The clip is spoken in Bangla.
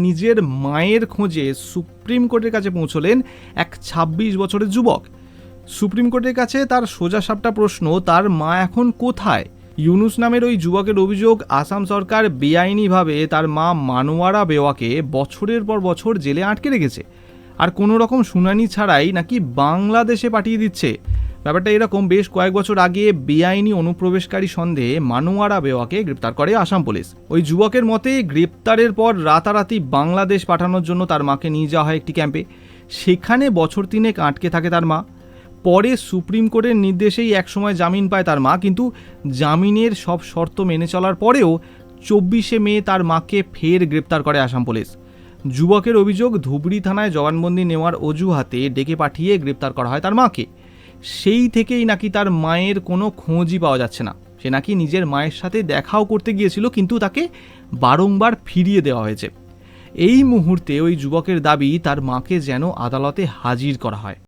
নিজের মায়ের খোঁজে সুপ্রিম কোর্টের কাছে পৌঁছলেন এক ২৬ বছরের যুবক। সুপ্রিম কোর্টের কাছে তার সোজাসাপটা প্রশ্ন, তার মা এখন কোথায়? ইউনুস নামের ওই যুবকের অভিযোগ, আসাম সরকার বেআইনিভাবে তার মা মানোয়ারা বেওয়াকে বছরের পর বছর জেলে আটকে রেখেছে, আর কোনো রকম শুনানি ছাড়াই নাকি বাংলাদেশে পাঠিয়ে দিচ্ছে। ব্যাপারটা এরকম, বেশ কয়েক বছর আগে বেআইনি অনুপ্রবেশকারী সন্দেহে মানোয়ারা বেওয়াকে গ্রেপ্তার করে আসাম পুলিশ। ওই যুবকের মতে গ্রেপ্তারের পর রাতারাতি বাংলাদেশ পাঠানোর জন্য তার মাকে নিয়ে যাওয়া হয় একটি ক্যাম্পে। সেখানে বছর তিনেক আটকে থাকে তার মা। পরে সুপ্রিম কোর্টের নির্দেশেই একসময় জামিন পায় তার মা, কিন্তু জামিনের সব শর্ত মেনে চলার পরেও ২৪শে মে তার মাকে ফের গ্রেপ্তার করে আসাম পুলিশ। যুবকের অভিযোগ, ধুবড়ি থানায় জবানবন্দি নেওয়ার অজুহাতে ডেকে পাঠিয়ে গ্রেপ্তার করা হয় তার মাকে। সেই থেকেই নাকি তার মায়ের কোনো খোঁজই পাওয়া যাচ্ছে না। সে নাকি নিজের মায়ের সাথে দেখাও করতে গিয়েছিল, কিন্তু তাকে বারংবার ফিরিয়ে দেওয়া হয়েছে। এই মুহূর্তে ওই যুবকের দাবি, তার মাকে যেন আদালতে হাজির করা হয়।